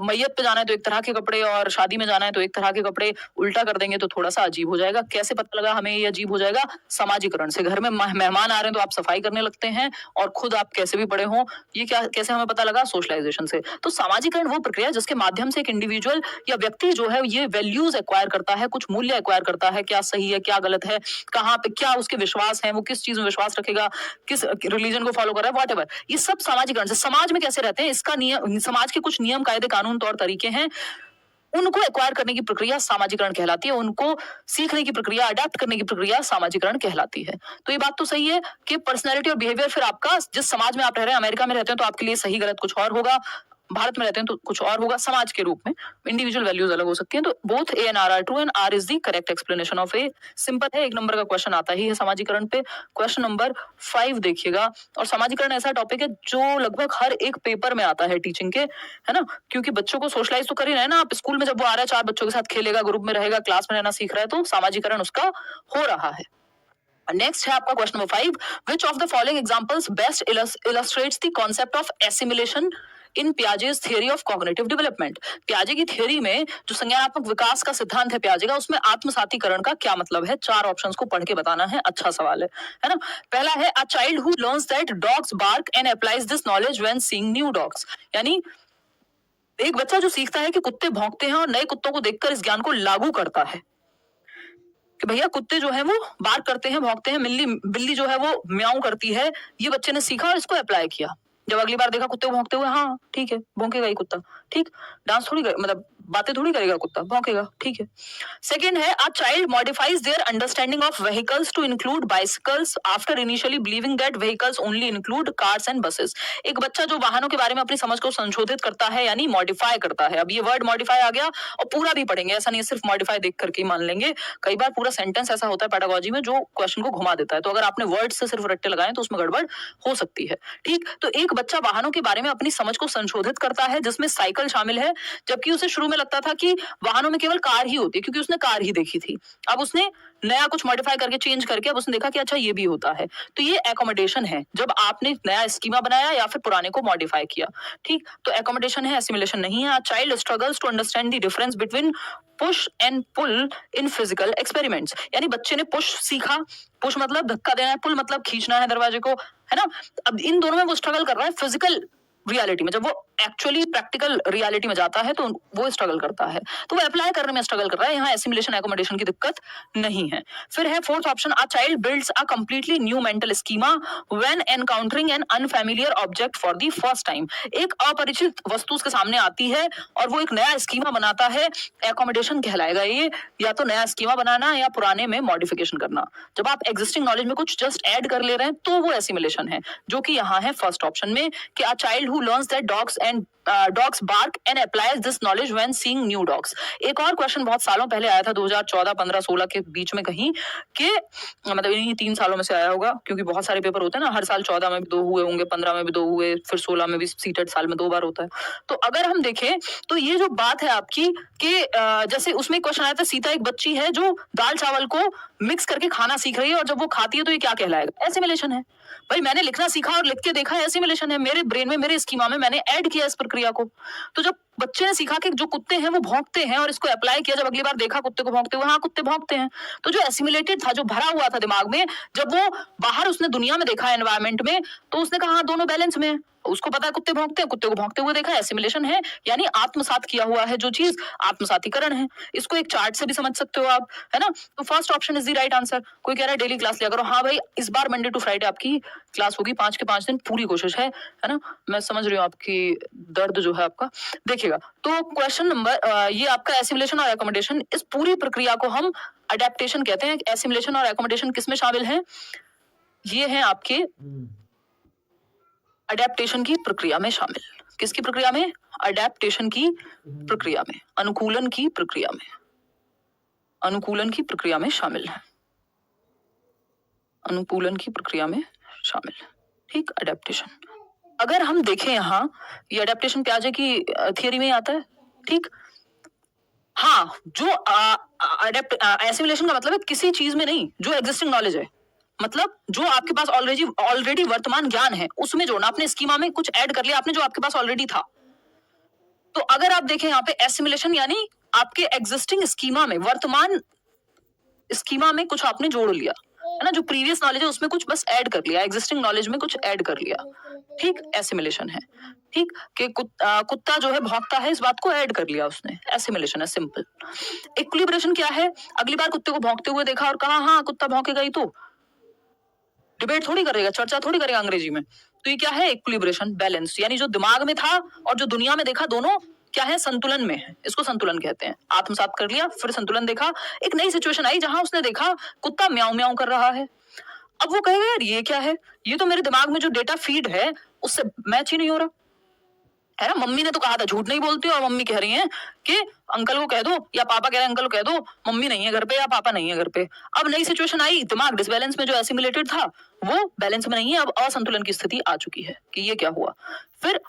मैयत पे जाना है तो एक तरह के कपड़े और शादी में जाना है तो एक तरह के कपड़े, उल्टा कर देंगे तो थोड़ा सा अजीब हो जाएगा। कैसे पता लगा हमें ये अजीब हो जाएगा? सामाजिकरण से। घर में मेहमान आ रहे हैं तो आप सफाई करने लगते हैं और खुद आप कैसे भी पड़े हों, ये क्या कैसे हमें पता लगा? सोशलाइजेशन से। तो सामाजिकरण वो प्रक्रिया जिसके माध्यम से एक इंडिविजुअल या व्यक्ति जो है ये वैल्यूज एक्वायर करता है, कुछ मूल्य एक्वायर करता है, क्या सही है क्या गलत है, कहाँ पे क्या उसके विश्वास है, वो किस चीज में विश्वास रखेगा, किस रिलीजन को फॉलो कर रहा है, व्हाटएवर, ये सब सामाजिकरण से। समाज में कैसे रहते हैं इसका नियम, समाज के कुछ नियम कायदे कानून तौर तरीके हैं, उनको एक्वायर करने की प्रक्रिया सामाजिकरण कहलाती है, उनको सीखने की प्रक्रिया अडेप्ट करने की प्रक्रिया सामाजिकरण कहलाती है। तो ये बात तो सही है कि पर्सनैलिटी और बिहेवियर फिर आपका जिस समाज में आप रह रहे हैं, अमेरिका में रहते हैं तो आपके लिए सही गलत कुछ और होगा, भारत में रहते हैं तो कुछ और होगा, समाज के रूप में इंडिविजुअल वैल्यूज अलग हो सकती हैं। तो both A and R true and R is the correct explanation of A. Simple है, एक नंबर का क्वेश्चन आता ही है सामाजिकरण पे। क्वेश्चन नंबर 5 देखिएगा, और सामाजिकरण ऐसा टॉपिक है जो लगभग हर एक पेपर में आता है टीचिंग के, है ना, क्योंकि बच्चों को सोशलाइज तो कर ही रहे हैं ना आप, स्कूल में जब वो आ रहा है 4 बच्चों के साथ खेलेगा, ग्रुप में रहेगा, क्लास में रहना सीख रहा है, तो सामाजिकरण उसका हो रहा है। नेक्स्ट है आपका question number 5, which of the following examples best illustrates the concept of assimilation in Piaget's theory of cognitive development. पियाजे की थियरी में जो संज्ञानात्मक विकास का सिद्धांत है पियाजे का, उसमें आत्मसातीकरण का क्या मतलब है? 4 ऑप्शंस को पढ़ के बताना है, अच्छा सवाल है ना। पहला है a child who learns that dogs bark and applies this knowledge when seeing new dogs, यानी एक बच्चा जो सीखता है कि कुत्ते भौंकते हैं और नए कुत्तों को देखकर इस ज्ञान को लागू करता है कि भैया कुत्ते जो है वो बार्क करते हैं, भौंकते हैं, बिल्ली जो है वो म्याऊं करती है, ये बच्चे ने सीखा और इसको अप्लाई किया। जब अगली बार देखा कुत्ते को भौंकते हुए, हाँ ठीक है भौंकेगा ही कुत्ता, ठीक, डांस थोड़ी मतलब बातें थोड़ी करेगा कुत्ता, भौंकेगा, ठीक है। सेकंड है a child modifies their understanding of vehicles to include bicycles after initially believing that vehicles only include cars and buses. एक बच्चा जो वाहनों के बारे में अपनी समझ को संशोधित करता है यानी मॉडिफाई करता है। अब ये वर्ड मॉडिफाई आ गया और पूरा भी पढ़ेंगे, ऐसा नहीं है सिर्फ मॉडिफाई देख करके ही मान लेंगे। कई बार पूरा सेंटेंस ऐसा होता है पेडागोजी में जो क्वेश्चन को घुमा देता है, तो अगर आपने वर्ड से सिर्फ रट्टे लगाए तो उसमें गड़बड़ हो सकती है। ठीक, तो एक बच्चा वाहनों के बारे में अपनी समझ को संशोधित करता है जिसमें साइकिल शामिल है, जबकि उसे शुरू में लगता था कि वाहनों में केवल कार ही होती है क्योंकि उसने कार ही देखी थी। अब उसने नया कुछ मॉडिफाई करके चेंज करके अब उसने देखा कि अच्छा ये भी होता है। तो ये एकोमोडेशन है, जब आपने नया स्कीमा बनाया या फिर पुराने को मॉडिफाई किया। ठीक, तो एकोमोडेशन है, एसिमिलेशन नहीं है। Child struggles to understand the difference between push and pull in physical experiments, यानी बच्चे ने पुश सीखा, पुश मतलब धक्का देना है, पुल मतलब खींचना है दरवाजे को, है ना। अब इन दोनों में वो स्ट्रगल कर रहा है फिजिकल रियलिटी में। जब वो एक्चुअली प्रैक्टिकल रियलिटी में जाता है तो वो स्ट्रगल करता है, तो वो अप्लाई करने में स्ट्रगल कर रहा है। यहाँ एसिमिलेशन एकोमोडेशन की दिक्कत नहीं है। फिर है fourth option, a child builds a completely new mental schema when encountering an unfamiliar object for the first time. एक अपरिचित वस्तु उसके सामने आती है और वो एक नया स्कीमा बनाता है, एकोमोडेशन कहलाएगा ये। या तो नया स्कीमा बनाना या पुराने में मॉडिफिकेशन करना। जब आप एग्जिस्टिंग नॉलेज में कुछ जस्ट ऐड कर ले रहे हैं तो वो एसिमिलेशन है, जो कि यहाँ है फर्स्ट ऑप्शन में कि a child who learns that dogs bark and applies this knowledge when seeing new dogs। एक और क्वेश्चन बहुत सालों पहले आया था 2014, 15, 16 के बीच में कहीं कि मतलब इन्हीं 3 सालों में से आया होगा, क्योंकि बहुत सारे पेपर होते हैं ना, हर साल 14 में भी 2 हुए होंगे, 15 में भी 2 हुए, फिर 16 में भी, सीटेट साल में 2 बार होता है। तो अगर हम देखें तो ये जो बात है आपकी कि जैसे उसमें क्वेश्चन आया था, सीता एक बच्ची है जो दाल चावल को मिक्स करके खाना सीख रही है और जब वो खाती है तो ये क्या कहलाएगा? एसिमिलेशन है। भाई मैंने लिखना सीखा और लिख के देखा, एसिमिलेशन है। मेरे ब्रेन में, मेरे स्कीमा में मैंने ऐड किया इस प्रक्रिया को। तो जब बच्चे ने सीखा कि जो कुत्ते हैं वो भौंकते हैं और इसको अप्लाई किया, जब अगली बार देखा कुत्ते को भौंकते हुए, हाँ कुत्ते भौंकते हैं, तो जो एसिमिलेटेड था, जो भरा हुआ था दिमाग में, जब वो बाहर उसने दुनिया में देखा एनवायरमेंट में, तो उसने कहा हाँ दोनों बैलेंस में है। उसको पता है कुत्ते भौंकते हैं, कुत्ते को भौंकते हुए देखा, एसिमिलेशन है, यानी आत्मसात किया हुआ है जो चीज, आत्मसातीकरण है। इसको एक चार्ट से भी समझ सकते हो आप, है ना। तो first option is the right answer. कोई कह रहा है डेली क्लास लिया करो, हाँ भाई इस बार मंडे टू फ्राइडे आपकी क्लास होगी, 5 के 5 दिन, पूरी कोशिश है ना। मैं समझ रही हूँ आपकी दर्द जो है आपका। देखिएगा, तो क्वेश्चन नंबर ये आपका एसिमिलेशन और एकोमोडेशन, इस पूरी प्रक्रिया को हम अडेप्टेशन कहते हैं। एसिमिलेशन और एकोमोडेशन किस में शामिल है? ये है आपके अडेप्टेशन की प्रक्रिया में शामिल। किसकी प्रक्रिया में? अडेप्टेशन की प्रक्रिया में, अनुकूलन की प्रक्रिया में, अनुकूलन की प्रक्रिया में शामिल है, अनुकूलन की प्रक्रिया में शामिल है। ठीक, अडेप्टेशन। अगर हम देखें यहाँ, ये अडेप्टेशन प्याजे की थियरी में आता है। ठीक, हाँ, जो एसिमिलेशन का मतलब है किसी चीज में नहीं, जो एग्जिस्टिंग नॉलेज है, मतलब जो आपके पास ऑलरेडी वर्तमान ज्ञान है उसमें जोड़ना। आपने स्कीमा में कुछ ऐड कर लिया आपने जो आपके पास ऑलरेडी था। तो अगर आप देखें यहाँ पे एसिमिलेशन यानी आपके एग्जिस्टिंग स्कीमा में, वर्तमान स्कीमा में कुछ आपने जोड़ लिया, है ना। जो प्रीवियस नॉलेज है उसमें कुछ बस ऐड कर लिया, एग्जिस्टिंग नॉलेज में कुछ ऐड कर लिया। ठीक, एसिमिलेशन है। ठीक, कि कुत्ता जो है भौंकता है, इस बात को ऐड कर लिया उसने, एसिमिलेशन है, सिंपल। इक्विलिब्रेशन क्या है? अगली बार कुत्ते को भौंकते हुए देखा और कहा हाँ कुत्ता भौंकेगा ही, तो डिबेट थोड़ी करेगा, चर्चा थोड़ी करेगा अंग्रेजी में। तो ये क्या है? इक्विलिब्रेशन, बैलेंस, यानी जो दिमाग में था और जो दुनिया में देखा, दोनों क्या है? संतुलन में है। इसको संतुलन कहते हैं। आत्मसात कर लिया, फिर संतुलन देखा, एक नई सिचुएशन आई जहां उसने देखा कुत्ता म्याऊं म्याऊं कर रहा है। अब वो कहेगा यार ये क्या है? ये तो मेरे दिमाग में जो डेटा फीड है उससे मैच ही नहीं हो रहा, है ना। मम्मी ने तो कहा था झूठ नहीं बोलती, और मम्मी कह रही हैं कि अंकल को कह दो, या पापा कह रहे हैं अंकल को कह दो मम्मी नहीं है घर पे या पापा नहीं है घर पे। अब नई सिचुएशन आई, दिमाग डिसबैलेंस में, जो एसिमिलेटेड था वो बैलेंस में नहीं है, अब असंतुलन की स्थिति आ चुकी है कि ये क्या हुआ। फिर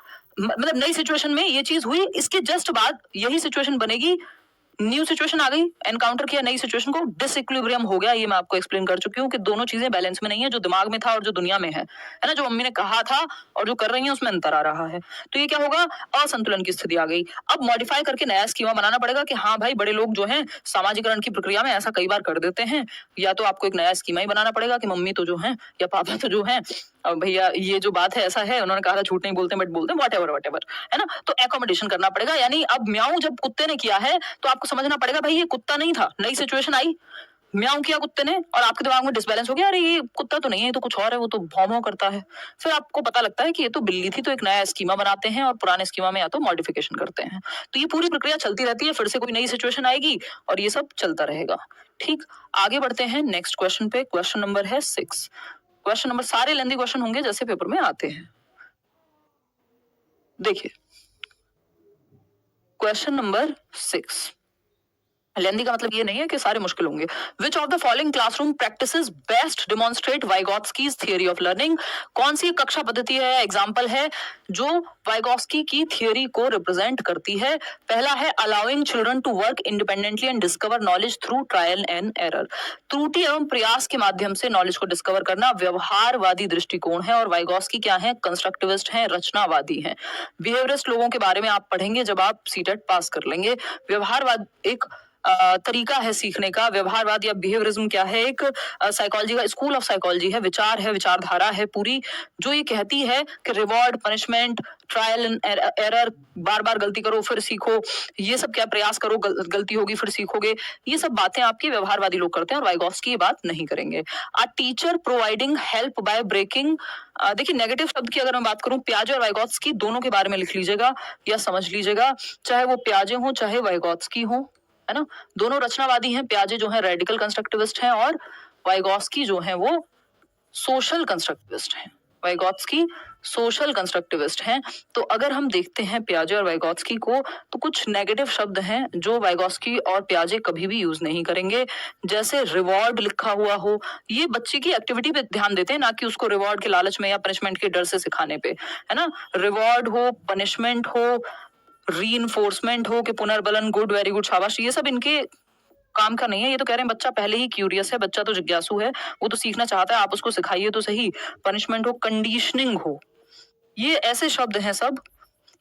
मतलब नई सिचुएशन में ये चीज हुई, इसके जस्ट बाद यही सिचुएशन बनेगी, न्यू सिचुएशन आ गई, एनकाउंटर किया नई सिचुएशन को, डिसइक्विलिब्रियम हो गया। ये मैं आपको एक्सप्लेन कर चुकी हूँ कि दोनों चीजें बैलेंस में नहीं है, जो दिमाग में था और जो दुनिया में है ना। जो मम्मी ने कहा था और जो कर रही है उसमें अंतर आ रहा है। तो ये क्या होगा? असंतुलन की स्थिति आ गई। अब मॉडिफाई करके नया स्कीमा बनाना पड़ेगा कि हाँ भाई बड़े लोग जो हैं सामाजिकरण की प्रक्रिया में ऐसा कई बार कर देते हैं, या तो आपको एक नया स्कीमा ही बनाना पड़ेगा कि मम्मी तो जो है या पापा तो जो है, भैया ये जो बात है ऐसा है, उन्होंने कहा था झूठ नहीं बोलते बट बोलते हैं, वट एवर, है ना। तो एकोमोडेशन करना पड़ेगा, यानी अब म्याऊं जब कुत्ते ने किया है तो आपको समझना पड़ेगा भाई ये कुत्ता नहीं था, नई सिचुएशन आई, म्याऊं किया कुत्ते ने और आपके दिमाग में डिसबैलेंस हो गया, अरे ये कुत्ता तो नहीं है, ये तो कुछ और है, वो तो भौं भौं करता है। फिर आपको पता लगता है कि ये तो बिल्ली थी, तो एक नया स्कीमा बनाते हैं और पुराने स्कीमा में या तो मॉडिफिकेशन करते हैं। तो ये पूरी प्रक्रिया चलती रहती है, फिर से कोई नई सिचुएशन आएगी और ये सब चलता रहेगा। ठीक, आगे बढ़ते हैं नेक्स्ट क्वेश्चन पे। क्वेश्चन नंबर है 6। क्वेश्चन नंबर, सारे लेंदी क्वेश्चन होंगे जैसे पेपर में आते हैं। देखिए क्वेश्चन नंबर 6, लेंदी का मतलब ये नहीं है कि सारे मुश्किल होंगे। Which of the following classroom practices best demonstrate Vygotsky's theory of learning? कौन सी कक्षा पद्धति है, एग्जाम्पल है जो वाइगॉत्स्की की थियरी को रिप्रेजेंट करती है? पहला है allowing children to work independently and discover knowledge through trial and error. त्रुटि एवं प्रयास के माध्यम से नॉलेज को डिस्कवर करना व्यवहारवादी दृष्टिकोण है, और वाइगॉत्स्की क्या है? कंस्ट्रक्टिविस्ट हैं, रचनावादी हैं। बिहेवियरिस्ट लोगों के बारे में आप पढ़ेंगे जब आप सीटेट पास कर लेंगे। व्यवहारवाद एक तरीका है सीखने का। व्यवहारवाद या बिहेवियरिज्म क्या है? एक साइकोलॉजी का स्कूल ऑफ साइकोलॉजी है, विचार है, विचारधारा है पूरी, जो ये कहती है कि reward, punishment, trial and error, बार बार गलती करो फिर सीखो, ये सब क्या, प्रयास करो, गलती होगी फिर सीखोगे, ये सब बातें आपके व्यवहारवादी लोग करते हैं और वाइगॉत्स्की ये बात नहीं करेंगे। A teacher providing help by breaking, देखिए नेगेटिव शब्द की अगर मैं बात करूं, पियाजे और वाइगॉत्स्की दोनों के बारे में लिख लीजिएगा या समझ लीजिएगा, चाहे वो पियाजे हो चाहे वाइगॉत्स्की हो, है ना। दोनों रचनावादी हैं, पियाजे जो है रेडिकल कंस्ट्रक्टिविस्ट हैं और वाइगॉत्स्की जो है वो सोशल कंस्ट्रक्टिविस्ट हैं। वाइगॉत्स्की सोशल कंस्ट्रक्टिविस्ट हैं। तो अगर हम देखते हैं पियाजे और वाइगॉत्स्की को, तो कुछ नेगेटिव शब्द हैं जो वाइगॉत्स्की और पियाजे कभी भी यूज नहीं करेंगे, जैसे रिवॉर्ड लिखा हुआ हो। ये बच्चे की एक्टिविटी पे ध्यान देते हैं, ना कि उसको रिवॉर्ड के लालच में या पनिशमेंट के डर से सिखाने पे, है ना। रिवॉर्ड हो, पनिशमेंट हो, रीइंफोर्समेंट हो कि पुनर्बलन, गुड, वेरी गुड, शाबाश, ये सब इनके काम का नहीं है। ये तो कह रहे हैं बच्चा पहले ही क्यूरियस है, बच्चा तो जिज्ञासु है, वो तो सीखना चाहता है, आप उसको सिखाइए तो सही। पनिशमेंट हो, कंडीशनिंग हो, ये ऐसे शब्द हैं सब,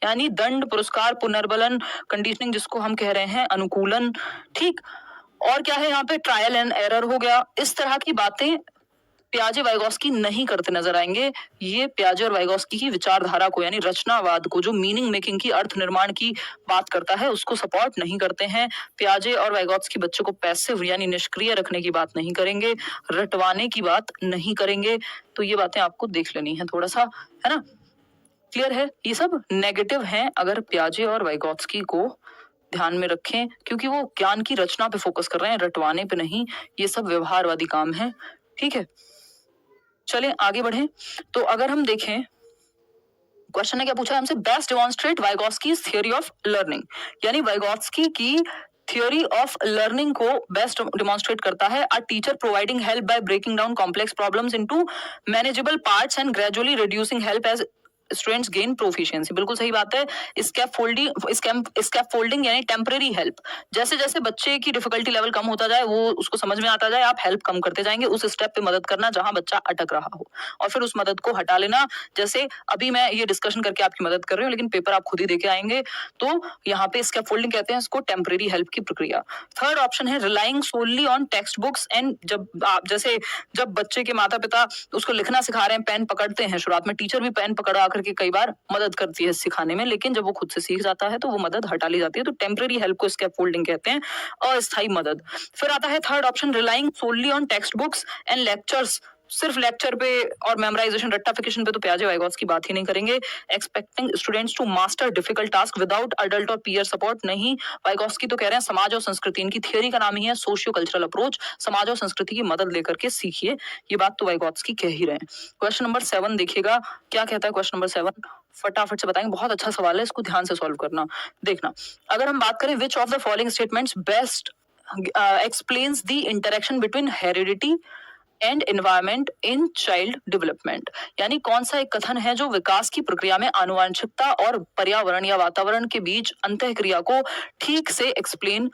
यानी दंड, पुरस्कार, पुनर्बलन, कंडीशनिंग जिसको हम कह रहे हैं अनुकूलन। ठीक, और क्या है यहाँ पे? ट्रायल एंड एरर हो गया। इस तरह की बातें पियाजे वाइगॉत्स्की नहीं करते नजर आएंगे। ये पियाजे और वाइगॉत्स्की की विचारधारा को, यानी रचनावाद को, जो मीनिंग मेकिंग की, अर्थ निर्माण की बात करता है, उसको सपोर्ट नहीं करते हैं। पियाजे और वाइगॉत्स्की बच्चों को पैसिव यानी निष्क्रिय रखने की बात नहीं करेंगे, रटवाने की बात नहीं करेंगे। तो ये बातें आपको देख लेनी है थोड़ा सा, है ना। क्लियर है? ये सब नेगेटिव हैं अगर पियाजे और वाइगॉत्स्की को ध्यान में रखें, क्योंकि वो ज्ञान की रचना पे फोकस कर रहे हैं, रटवाने पे नहीं। ये सब व्यवहारवादी काम है। ठीक है, चलें आगे बढ़ें। तो अगर हम देखें, क्वेश्चन ने क्या पूछा है हमसे? Best demonstrate Vygotsky's theory of learning, यानी वाइगॉत्स्की की थियरी ऑफ लर्निंग को बेस्ट डेमोन्स्ट्रेट करता है। A teacher providing help by breaking down complex problems into manageable parts and gradually reducing help as students gain proficiency. बिल्कुल सही बात है। Scaffolding यानी टेम्परेरी हेल्प, जैसे जैसे बच्चे की डिफिकल्टी लेवल कम होता जाए, वो उसको समझ में आता जाए, आप हेल्प कम करते जाएंगे, उस स्टेप पे मदद करना जहां बच्चा अटक रहा हो, और फिर उस मदद को हटा लेना। जैसे अभी मैं ये डिस्कशन करके आपकी मदद कर रही हूँ, लेकिन पेपर आप खुद ही देके आएंगे, तो यहाँ पे स्कैफोल्डिंग कहते हैं इसको, टेम्परेरी हेल्प की प्रक्रिया। थर्ड ऑप्शन है relying solely on textbooks and, जब बच्चे के माता पिता उसको लिखना सिखा रहे हैं, पेन पकड़ते हैं, शुरुआत में टीचर भी पेन पकड़ा करके कई बार मदद करती है सिखाने में, लेकिन जब वो खुद से सीख जाता है तो वो मदद हटा ली जाती है। तो टेम्परेरी हेल्प को स्कैफोल्डिंग कहते हैं, अस्थायी मदद। फिर आता है third option, relying solely on textbooks and lectures, सिर्फ लेक्चर पे और मेमोराइजेशन, रट्टाफिकेशन पे तो पियाजे वाइगॉत्स्की की बात ही नहीं करेंगे। Expecting students to master difficult task without adult और पीयर सपोर्ट, नहीं। वाइगॉत्स्की तो कह रहे हैं समाज और संस्कृति, इनकी थियरी का नाम ही है सोशियो कल्चरल अप्रोच, समाज और संस्कृति की मदद लेकर के सीखिए। ये बात तो वाइगॉत्स्की कह ही रहे हैं। क्वेश्चन नंबर 7 देखिएगा क्या कहता है। क्वेश्चन नंबर 7 फटाफट से बताएंगे, बहुत अच्छा सवाल है, इसको ध्यान से सॉल्व करना। देखना, अगर हम बात करें विच of the following statements best explains the interaction between heredity and environment in child development, यानी कौन सा एक कथन है जो विकास की प्रक्रिया में आनुवंशिकता और पर्यावरण या वातावरण के बीच अंतःक्रिया को ठीक से एक्सप्लेन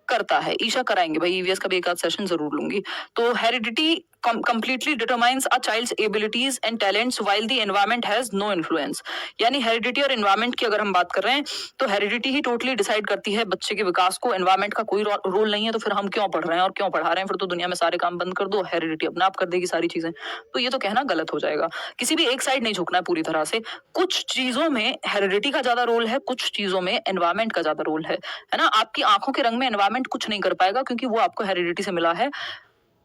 करता है। ईशा कराएंगे भाई, ईवीएस का भी एक आध सेशन जरूर लूंगी। तो heredity completely determines a child's abilities and talents while the environment has no influence। यानी हेरिडिटी और एनवायरमेंट की अगर हम बात कर रहे हैं तो हेरिडिटी ही टोटली डिसाइड करती है बच्चे के विकास को, एनवायरमेंट का कोई रोल नहीं है। तो फिर हम क्यों पढ़ रहे हैं और क्यों पढ़ा रहे हैं? फिर तो दुनिया में सारे काम बंद कर दो, हेरिडिटी अपने आप कर देगी सारी चीजें। तो ये तो कहना गलत हो जाएगा। किसी भी एक साइड नहीं झुकना है पूरी तरह से। कुछ चीजों में हेरिडिटी का ज्यादा रोल है, कुछ चीजों में एनवायरमेंट का ज्यादा रोल है ना। आपकी आंखों के रंग में एनवायरमेंट कुछ नहीं कर पाएगा क्योंकि वो आपको हेरिडिटी से मिला है,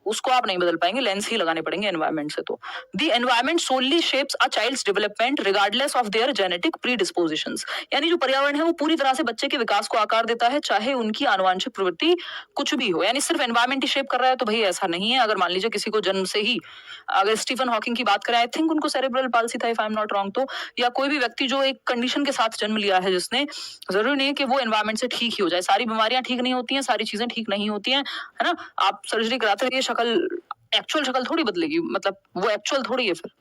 उसको आप नहीं बदल पाएंगे, लेंस ही लगाने पड़ेंगे एनवायरमेंट से। तो the environment solely shapes a child's development regardless of their genetic predispositions. यानी जो पर्यावरण है वो पूरी तरह से बच्चे के विकास को आकार देता है, चाहे उनकी आनुवंशिक प्रवृत्ति कुछ भी हो। यानी सिर्फ एनवायरमेंट ही शेप कर रहा है तो भाई ऐसा नहीं है। अगर मान लीजिए किसी को जन्म से ही, अगर स्टीफन हॉकिंग की बात करें, आई थिंक उनको सेरेब्रल पाल्सी था if I am not wrong, तो या कोई भी व्यक्ति जो एक कंडीशन के साथ जन्म लिया है जिसने, जरूरी नहीं है कि वो एनवायरमेंट से ठीक ही हो जाए। सारी बीमारियां ठीक नहीं होती हैं, सारी चीजें ठीक नहीं होती हैं, है ना। आप सर्जरी कराते रहिए, शक्ल एक्चुअल शक्ल थोड़ी बदलेगी, मतलब वो एक्चुअल थोड़ी है फिर।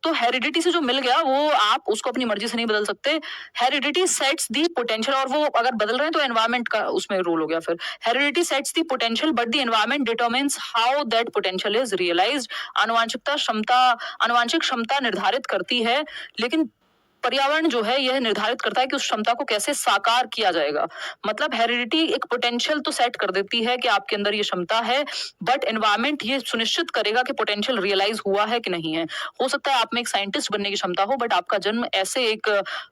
तो हेरिडिटी से जो मिल गया वो आप उसको अपनी मर्जी से नहीं बदल सकते। हेरिडिटी सेट्स दी पोटेंशियल, और वो अगर बदल रहे हैं तो एनवायरमेंट का उसमें रोल हो गया फिर। Heredity sets the potential but the environment determines how that potential is realised. आनुवांशिक क्षमता निर्धारित करती है, लेकिन पर्यावरण जो है यह निर्धारित करता है कि उस क्षमता को कैसे साकार किया जाएगा। मतलब हेरिडिटी एक पोटेंशियल तो सेट कर देती है कि आपके अंदर ये क्षमता है, बट एनवायरमेंट ये सुनिश्चित करेगा कि पोटेंशियल रियलाइज हुआ है कि नहीं है। हो सकता है आप में एक साइंटिस्ट बनने की क्षमता हो, बट आपका जन्म ऐसे एक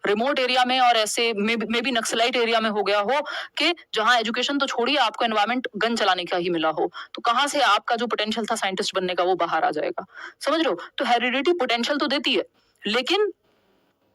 रिमोट एरिया में और ऐसे मे बी नक्सलाइट एरिया में हो गया हो कि जहां एजुकेशन तो छोड़िए, आपको एनवायरमेंट गन चलाने का ही मिला हो। तो कहां से आपका जो पोटेंशियल था साइंटिस्ट बनने का वो बाहर आ जाएगा? समझ रहे हो? तो हेरिडिटी पोटेंशियल तो देती है, लेकिन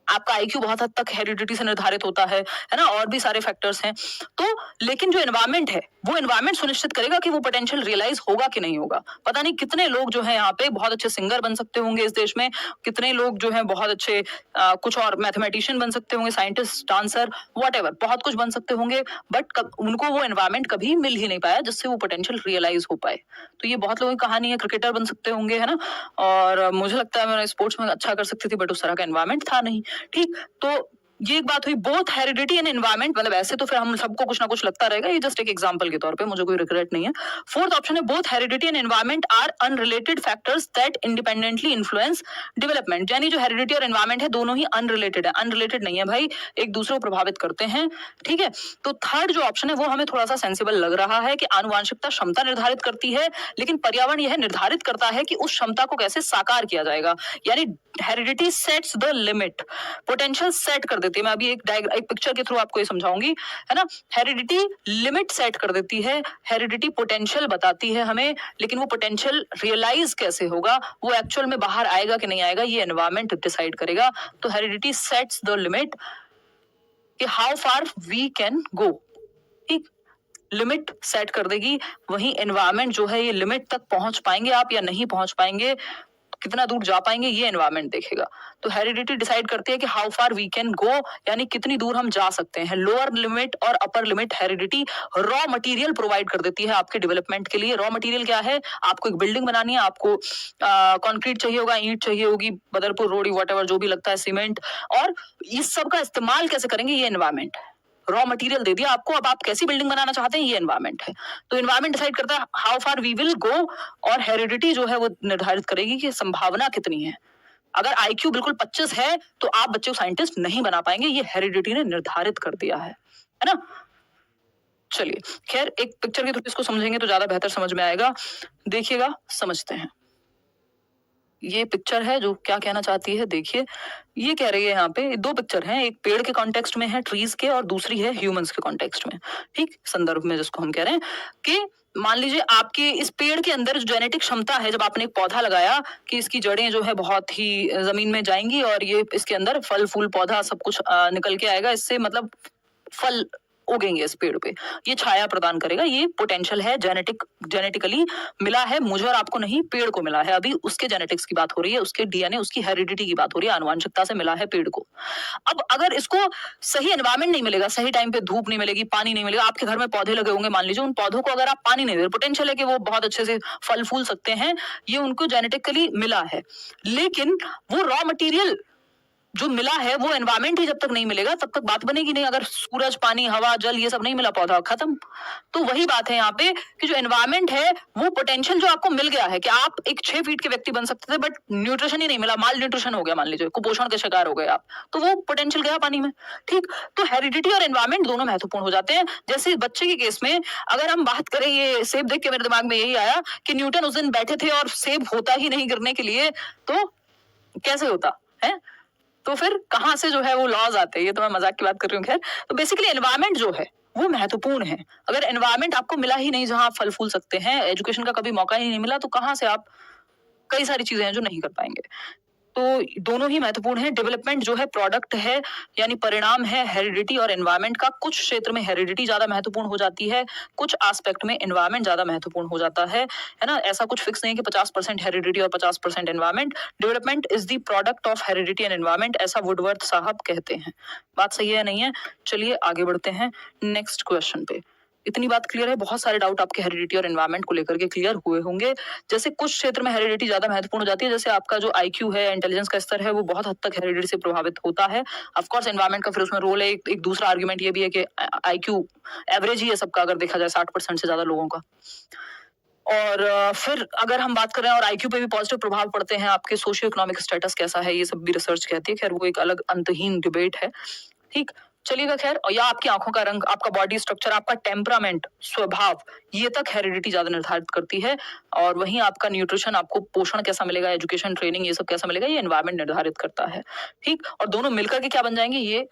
आपका आईक्यू बहुत हद तक हेरिडिटी से निर्धारित होता है ना, और भी सारे फैक्टर्स हैं। तो लेकिन जो एनवायरमेंट है वो एनवायरमेंट सुनिश्चित करेगा कि वो पोटेंशियल रियलाइज होगा कि नहीं होगा। पता नहीं कितने लोग जो है यहाँ पे बहुत अच्छे सिंगर बन सकते होंगे इस देश में, कितने लोग जो है बहुत अच्छे कुछ और मैथमेटिशियन बन सकते होंगे, साइंटिस्ट, डांसर, व्हाटएवर, बहुत कुछ बन सकते होंगे, बट उनको वो एनवायरमेंट कभी मिल ही नहीं पाया जिससे वो पोटेंशियल रियलाइज हो पाए। तो ये बहुत लोगों की कहानी है। क्रिकेटर बन सकते होंगे, है ना, और मुझे लगता है मैं स्पोर्ट्स में अच्छा कर सकती थी, बट उस तरह का एनवायरमेंट था नहीं। ठीक, तो ये एक बात हुई। बोथ हेरिडिटी एंड एनवायरमेंट, मतलब ऐसे तो फिर हम सबको कुछ ना कुछ लगता रहेगा, ये जस्ट एक एग्जांपल के तौर पे, मुझे कोई रिग्रेट नहीं है। फोर्थ ऑप्शन है both heredity and environment are unrelated factors that independently influence development. यानी जो हेरिडिटी और एनवायरमेंट है दोनों ही अनरिलेटेड है, अनरिलेटेड नहीं है भाई, एक दूसरे को प्रभावित करते हैं। ठीक है, तो थर्ड जो ऑप्शन है वो हमें थोड़ा सा सेंसिबल लग रहा है कि आनुवांशिकता क्षमता निर्धारित करती है, लेकिन पर्यावरण यह निर्धारित करता है कि उस क्षमता को कैसे साकार किया जाएगा। यानी heredity sets the limit, potential set कर देती है। मैं अभी एक पिक्चर के थ्रू आपको ये समझाऊंगी, है ना। हेरिडिटी लिमिट सेट कर देती है, हेरिडिटी पोटेंशियल बताती है हमें, लेकिन वो पोटेंशियल रियलाइज कैसे होगा, वो एक्चुअल में बाहर आएगा कि नहीं आएगा, ये एनवायरमेंट डिसाइड करेगा। तो हेरिडिटी सेट्स द लिमिट कि how far we can go. ठीक, लिमिट सेट कर देगी, वहीं एनवायरमेंट जो है ये लिमिट तक पहुंच पाएंगे आप या नहीं पहुंच पाएंगे, कितना दूर जा पाएंगे, ये एनवायरमेंट देखेगा। तो हेरिडिटी डिसाइड करती है कि how far we can go, यानी कितनी दूर हम जा सकते हैं। लोअर लिमिट और upper limit heredity raw material provide कर देती है आपके डेवलपमेंट के लिए। रॉ मटेरियल क्या है? आपको एक बिल्डिंग बनानी है, आपको कंक्रीट चाहिए होगा, ईंट चाहिए होगी, बदरपुर रोड़ी व्हाटएवर जो भी लगता है, सीमेंट, और इस सब का इस्तेमाल कैसे करेंगे, ये एनवायरमेंट है। रॉ मटेरियल दे दिया आपको, अब आप कैसी बिल्डिंग बनाना चाहते हैं, ये एनवायरमेंट है। तो एनवायरमेंट डिसाइड करता है how far we will go, और हेरिडिटी जो है वो निर्धारित करेगी कि संभावना कितनी है। अगर आईक्यू बिल्कुल 25 है तो आप बच्चे को साइंटिस्ट नहीं बना पाएंगे, ये हेरिडिटी ने निर्धारित कर दिया है ना। चलिए, खैर एक पिक्चर के थ्रू इसको समझेंगे तो ज्यादा बेहतर समझ में आएगा। देखिएगा, समझते हैं। ये पिक्चर है जो क्या कहना चाहती है, देखिए। ये कह रही है, यहाँ पे दो पिक्चर हैं, एक पेड़ के कॉन्टेक्स्ट में है, ट्रीज के, और दूसरी है ह्यूमंस के कॉन्टेक्स्ट में। ठीक, संदर्भ में जिसको हम कह रहे हैं कि मान लीजिए आपके इस पेड़ के अंदर जो जेनेटिक क्षमता है, जब आपने एक पौधा लगाया कि इसकी जड़ें जो है बहुत ही जमीन में जाएंगी और ये इसके अंदर फल फूल पौधा सब कुछ निकल के आएगा, इससे मतलब फल उगेंगे इस पेड़ पे, ये छाया प्रदान करेगा। ये पोटेंशियल है, जेनेटिकली मिला है, मुझे और आपको नहीं, पेड़ को मिला है। अभी उसके जेनेटिक्स की बात हो रही है, उसके डीएनए, उसकी हेरिडिटी की बात हो रही है, आनुवंशिकता से मिला है पेड़ को। अब अगर इसको सही एनवायरमेंट नहीं मिलेगा, सही टाइम पे धूप नहीं मिलेगी, पानी नहीं मिलेगा, आपके घर में पौधे लगे होंगे, मान लीजिए उन पौधों को अगर आप पानी नहीं दे रहे, पोटेंशियल है कि वो बहुत अच्छे से फल फूल सकते हैं, ये उनको जेनेटिकली मिला है, लेकिन वो रॉ मटीरियल जो मिला है वो एनवायरमेंट ही जब तक नहीं मिलेगा तब तक बात बनेगी नहीं। अगर सूरज, पानी, हवा, जल ये सब नहीं मिला, पौधा खत्म। तो वही बात है यहाँ पे कि जो एनवायरमेंट है वो पोटेंशियल जो आपको मिल गया है कि आप एक 6 फीट के व्यक्ति बन सकते थे, बट न्यूट्रिशन ही नहीं मिला, माल न्यूट्रिशन हो गया, मान लीजिए कुपोषण के शिकार हो गए आप, तो वो पोटेंशियल गया पानी में। ठीक, तो हेरिडिटी और एनवायरमेंट दोनों महत्वपूर्ण हो जाते हैं। जैसे बच्चे के केस में अगर हम बात करें, ये सेब देख के मेरे दिमाग में यही आया कि न्यूटन उस दिन बैठे थे और सेब होता ही नहीं गिरने के लिए, तो कैसे होता है? तो फिर कहाँ से जो है वो लॉज आते हैं? ये तो मैं मजाक की बात कर रही हूँ। खैर, तो बेसिकली एनवायरमेंट जो है वो महत्वपूर्ण है। अगर एनवायरमेंट आपको मिला ही नहीं जहां आप फल फूल सकते हैं, एजुकेशन का कभी मौका ही नहीं मिला, तो कहाँ से आप कई सारी चीजें हैं जो नहीं कर पाएंगे। तो दोनों ही महत्वपूर्ण है। डेवलपमेंट जो है प्रोडक्ट है, यानी परिणाम है हेरिडिटी और एनवायरमेंट का। कुछ क्षेत्र में हेरिडिटी ज्यादा महत्वपूर्ण हो जाती है, कुछ एस्पेक्ट में एनवायरमेंट ज्यादा महत्वपूर्ण हो जाता है ना। ऐसा कुछ फिक्स नहीं कि 50% हेरिडिटी और 50% environment. Development is the product of heredity and environment, ऐसा वुडवर्थ साहब कहते हैं। बात सही है नहीं है? चलिए आगे बढ़ते हैं नेक्स्ट क्वेश्चन पे। इतनी बात क्लियर है? बहुत सारे डाउट आपके हेरिडिटी और एनवायरमेंट को लेकर के क्लियर हुए होंगे। जैसे कुछ क्षेत्र में हेरिडिटी ज्यादा महत्वपूर्ण हो जाती है, जैसे आपका जो आईक्यू है, इंटेलिजेंस का स्तर है, वो बहुत हद तक हेरिडिटी से प्रभावित होता है। ऑफ कोर्स एनवायरमेंट का फिर उसमें रोल है। एक दूसरा आर्गुमेंट ये भी है कि आईक्यू एवरेज ही है सबका, अगर देखा जाए 60% से ज्यादा लोगों का। और फिर अगर हम बात करें और आईक्यू पे भी पॉजिटिव प्रभाव पड़ते हैं, आपके सोशियो इकोनॉमिक स्टेटस कैसा है, ये सब भी रिसर्च कहती है। खैर वो एक अलग अंतहीन डिबेट है। ठीक, चलिएगा। खैर, और या आपकी आंखों का रंग, आपका बॉडी स्ट्रक्चर, आपका टेम्परामेंट, स्वभाव, ये तक हेरिडिटी ज्यादा निर्धारित करती है। और वहीं आपका न्यूट्रिशन, आपको पोषण कैसा मिलेगा, एजुकेशन, ट्रेनिंग, ये सब कैसा मिलेगा, ये एनवायरमेंट निर्धारित करता है। ठीक, और दोनों मिलकर के क्या बन जाएंगे, ये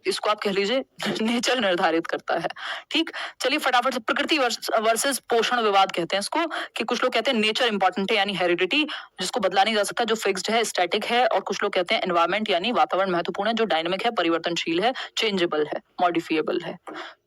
इसको आप कह लीजिए नेचर निर्धारित करता है। ठीक, चलिए फटाफट से प्रकृति वर्सेस पोषण विवाद कहते हैं इसको, कि कुछ लोग कहते हैं नेचर इंपॉर्टेंट है, यानी हेरिडिटी जिसको बदला नहीं जा सकता, जो फिक्स्ड है, स्टैटिक है, और कुछ लोग कहते हैं एनवायरमेंट यानी वातावरण महत्वपूर्ण है, जो डायनेमिक है, परिवर्तनशील है, चेंजेबल है, मॉडिफिएबल है।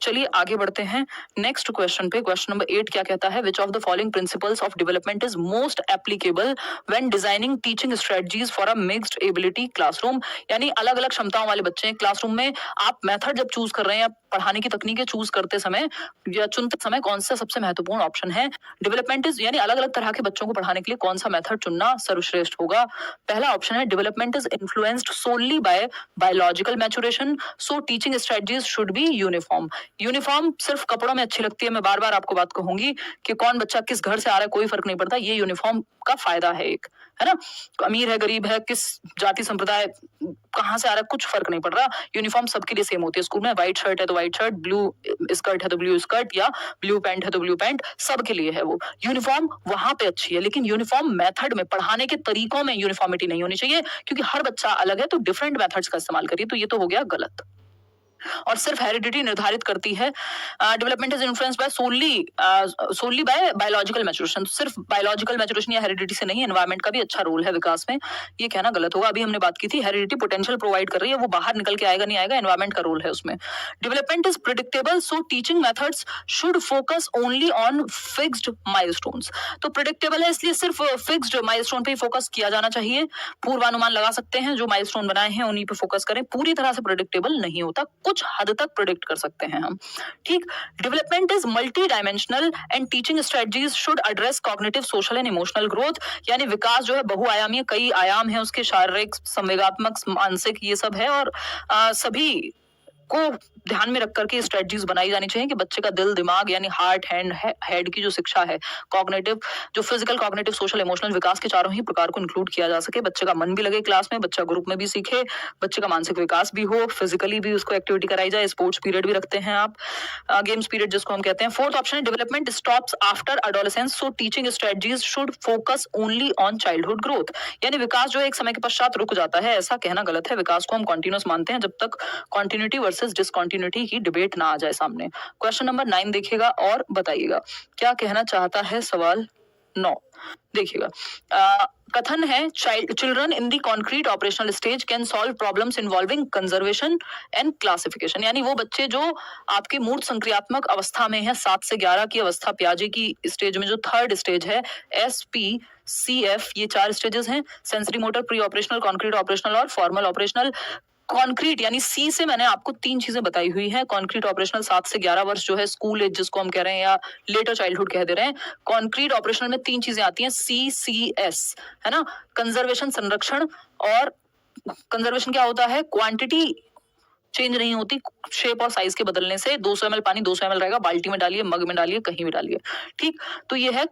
चलिए आगे बढ़ते हैं नेक्स्ट क्वेश्चन पे। क्वेश्चन नंबर 8 क्या कहता है? विच of the following principles of development is most applicable when designing teaching strategies for a mixed ability classroom, यानी अलग अलग क्षमताओं वाले बच्चे क्लासरूम में आप मेथड जब चूज कर रहे हैं, पढ़ाने की तकनीकें चूज करते समय या चुनते समय कौन सा सबसे महत्वपूर्ण ऑप्शन है? डेवलपमेंट इज यानी अलग अलग तरह के बच्चों को पढ़ाने के लिए कौन सा मेथड चुनना सर्वश्रेष्ठ होगा? पहला ऑप्शन है development is influenced solely by biological maturation, so teaching strategies should be uniform. Uniform सिर्फ कपड़ों में अच्छी लगती है, मैं बार बार आपको बात कहूंगी कि कौन बच्चा किस घर से आ रहा है कोई फर्क नहीं पड़ता, ये यूनिफॉर्म का फायदा है एक, है ना। अमीर है, गरीब है, किस जाति संप्रदाय, कहाँ से आ रहा है, कुछ फर्क नहीं पड़ रहा, यूनिफॉर्म सबके लिए सेम होती है। स्कूल में व्हाइट शर्ट है तो व्हाइट शर्ट, ब्लू स्कर्ट है तो ब्लू स्कर्ट, या ब्लू पैंट है तो ब्लू पैंट, सबके लिए है वो यूनिफॉर्म। वहां पे अच्छी है, लेकिन यूनिफॉर्म मेथड में, पढ़ाने के तरीकों में यूनिफॉर्मिटी नहीं होनी चाहिए, क्योंकि हर बच्चा अलग है, तो डिफरेंट मेथड्स का इस्तेमाल करिए। तो ये तो हो गया गलत, और सिर्फ हेरिडिटी निर्धारित करती है। Development is influenced by solely by biological maturation, सिर्फ बायोलॉजिकल मैच्योरेशन या हेरिडिटी से नहीं, एनवायरमेंट का भी अच्छा रोल है विकास में, ये कहना गलत होगा। अभी हमने बात की थी हेरिडिटी पोटेंशियल प्रोवाइड कर रही है, वो बाहर निकल के आएगा नहीं आएगा, एनवायरमेंट का रोल है उसमें। Development is predictable, so teaching methods should focus only on fixed milestones. तो प्रिडिक्टेबल है इसलिए सिर्फ फिक्स्ड माइलस्टोन पे ही फोकस किया जाना चाहिए, पूर्वानुमान लगा सकते हैं, जो माइलस्टोन बनाए हैं उन्हीं पे फोकस करें। पूरी तरह से प्रिडिक्टेबल नहीं होता, कुछ हद तक प्रिडिक्ट कर सकते हैं हम। ठीक, development is multi dimensional and teaching strategies should address cognitive, social and emotional growth, यानी विकास जो है बहुआयामी है, कई आयाम है उसके, शारीरिक, संवेगात्मक, मानसिक, ये सब है, और सभी को ध्यान में रख करके स्ट्रेटजीज बनाई जानी चाहिए कि बच्चे का दिल, दिमाग, यानी हार्ट, हेड की जो शिक्षा है, कॉग्निटिव, जो फिजिकल, कॉग्निटिव, सोशल, इमोशनल विकास के चारों ही प्रकार को इंक्लूड किया जा सके। बच्चे का मन भी लगे क्लास में, बच्चा ग्रुप में भी सीखे, बच्चे का मानसिक विकास भी हो, फिजिकली भी उसको एक्टिविटी कराई जाए, स्पोर्ट्स पीरियड भी रखते हैं आप, गेम्स पीरियड जिसको हम कहते हैं। फोर्थ ऑप्शन है development stops after adolescence, so teaching strategies should focus only on childhood growth, यानी विकास जो है एक समय के पश्चात रुक जाता है, ऐसा कहना गलत है। विकास को हम कॉन्टिन्यूस मानते हैं जब तक कॉन्टिन्यूटी वर्सेस डिसकॉन्टिन्यूटी की डिबेट ना आ जाए सामने। क्वेश्चन नंबर 9 देखिएगा और बताइएगा क्या कहना चाहता है सवाल 9। देखिएगा, कथन है children in the concrete operational stage can solve problems involving conservation and classification, यानी वो बच्चे जो आपके मूर्त संक्रियात्मक अवस्था में है, 7 से 11 की अवस्था, पियाजे की स्टेज में जो थर्ड स्टेज है, SPCF, ये 4 स्टेजेस हैं, sensory motor, pre operational, concrete operational और फॉर्मल ऑपरेशनल। कॉन्क्रीट यानी सी से मैंने आपको 3 चीजें बताई हुई हैं। कॉन्क्रीट ऑपरेशनल 7 से 11 वर्ष जो है स्कूल एज जिसको हम कह रहे हैं, या लेटर चाइल्डहुड कह दे रहे हैं। कॉन्क्रीट ऑपरेशनल में 3 चीजें आती हैं, CCS, है ना, कंजर्वेशन, संरक्षण, और कंजर्वेशन क्या होता है, क्वांटिटी चेंज नहीं होती, शेप और साइज के बदलने से 200 ml पानी 200 ml रहेगा, बाल्टी में डालिए, मग में डालिए, कहीं भी डालिए। ठीक, तो ये है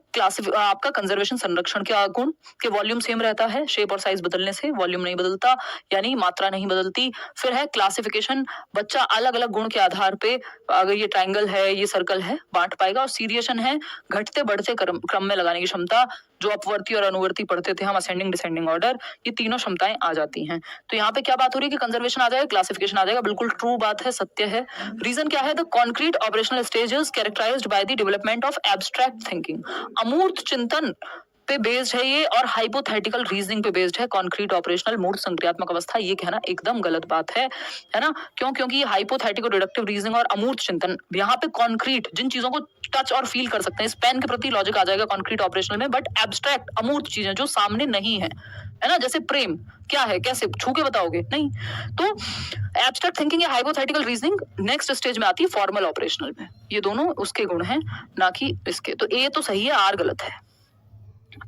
आपका कंजर्वेशन संरक्षण के गुण के वॉल्यूम सेम रहता है, शेप और साइज बदलने से वॉल्यूम नहीं बदलता, यानी मात्रा नहीं बदलती। फिर है क्लासिफिकेशन, बच्चा अलग अलग गुण के आधार पे, अगर ये ट्राइंगल है, ये सर्कल है, बांट पाएगा। और सीरिएशन है, घटते बढ़ते क्रम में लगाने की क्षमता, जो अपवर्ती और अनुवर्ती पढ़ते थे हम, असेंडिंग डिसेंडिंग ऑर्डर, ये तीनों क्षमताएं आ जाती हैं। तो यहाँ पे क्या बात हो रही है कि कंजर्वेशन आ जाएगा, क्लासिफिकेशन आ जाएगा, बिल्कुल ट्रू बात है, सत्य है। रीजन क्या है, the concrete operational stage is characterised by the development of abstract thinking. अमूर्त चिंतन पे बेस्ड है ये, और हाइपोथेटिकल रीजनिंग पे बेस्ड है। कॉन्क्रीट ऑपरेशनल मूर्त संक्रियात्मक अवस्था, ये कहना एकदम गलत बात है ना? क्यों? क्योंकि हाइपोथेटिकल डिडक्टिव रीजनिंग और अमूर्त चिंतन, यहाँ पे कॉन्क्रीट जिन चीजों को टच और फील कर सकते हैं, स्पेन के प्रति लॉजिक आ जाएगा कॉन्क्रीट ऑपरेशनल में, बट एब्स्ट्रैक्ट अमूर्त चीजें जो सामने नहीं है ना, जैसे प्रेम क्या है, कैसे छू के बताओगे, नहीं। तो एब्स्ट्रैक्ट थिंकिंग या हाइपोथेटिकल रीजनिंग नेक्स्ट स्टेज में आती है फॉर्मल ऑपरेशनल में। ये दोनों उसके गुण हैं, ना कि इसके। तो ए तो सही है, आर गलत है।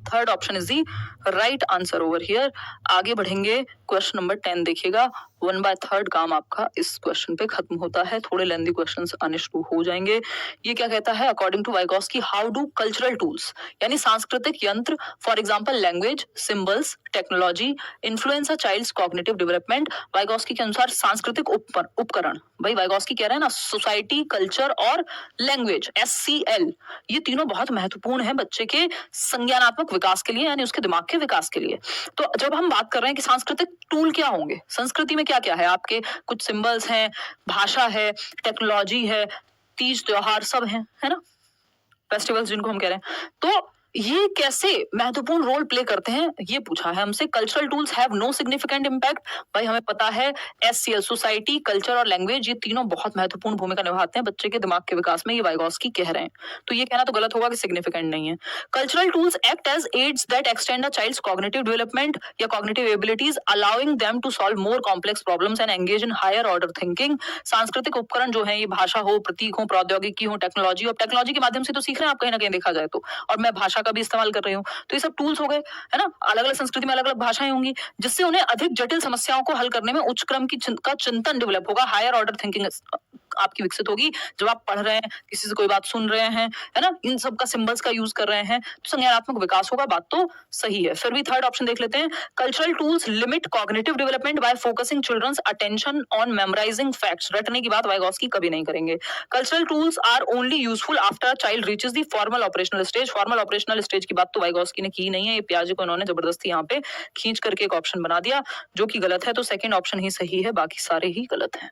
Third option is the right answer over here. आगे बढ़ेंगे, क्वेश्चन नंबर 10 देखिएगा। 1/3 काम आपका इस क्वेश्चन पे खत्म होता है, थोड़े लेंदी क्वेश्चंस आने शुरू हो जाएंगे। ये क्या कहता है, according to Vygotsky, how do cultural tools यानी सांस्कृतिक यंत्र, for example language, symbols, technology, influence a child's cognitive development. Vygotsky के अनुसार सांस्कृतिक उपकरण, भाई वाइगॉस्की कह रहे हैं ना, सोसाइटी, कल्चर और लैंग्वेज, SCL, ये तीनों बहुत महत्वपूर्ण है बच्चे के संज्ञानात्मक विकास के लिए, यानी उसके दिमाग के विकास के लिए। तो जब हम बात कर रहे हैं कि सांस्कृतिक टूल क्या होंगे, संस्कृति में क्या क्या है, आपके कुछ सिंबल्स हैं, भाषा है, टेक्नोलॉजी है, तीज त्योहार सब है ना, फेस्टिवल्स जिनको हम कह रहे हैं। तो ये कैसे महत्वपूर्ण रोल प्ले करते हैं, ये पूछा है हमसे। Cultural tools have no significant impact, भाई हमें पता है SCL, सोसाइटी, कल्चर और लैंग्वेज, ये तीनों बहुत महत्वपूर्ण भूमिका निभाते हैं बच्चे के दिमाग के विकास में, ये वाइगॉस्की कह रहे हैं। तो ये कहना तो गलत होगा कि सिग्निफिकेंट नहीं है। Cultural tools act as aids that extend a child's cognitive development या cognitive abilities, allowing them to solve more complex problems and engage in higher order thinking. सांस्कृतिक उपकरण जो है, ये भाषा हो, प्रतीक हो, प्रौद्योगिकी हो, टेक्नोलॉजी, और टेक्नोलॉजी के माध्यम से तो सीख रहे हैं आप कहीं ना कहीं देखा जाए तो, और मैं भाषा का भी इस्तेमाल कर रही हूँ, तो ये सब टूल्स हो गए, है ना। अलग अलग संस्कृति में अलग अलग भाषाएं होंगी, जिससे उन्हें अधिक जटिल समस्याओं को हल करने में उच्च क्रम का चिंतन डेवलप होगा, हायर ऑर्डर थिंकिंग आपकी विकसित होगी। जब आप पढ़ रहे हैं, किसी से कोई बात सुन रहे हैं, है ना, इन सब का सिंबल्स का यूज कर रहे हैं, तो संज्ञानात्मक विकास होगा, बात तो सही है। फिर भी थर्ड ऑप्शन देख लेते हैं। Cultural tools limit cognitive development by focusing children's attention on memorising facts. रटने की बात वाइगॉस्की कभी नहीं करेंगे। Cultural tools are only useful after child reaches the formal operational stage. Formal operational stage की बात तो वाइगॉस्की ने की नहीं है, ये पियाजे को इन्होंने जबरदस्ती यहाँ पे खींच करके एक ऑप्शन बना दिया, जो कि गलत है। तो सेकंड ऑप्शन ही सही है, बाकी सारे ही गलत हैं।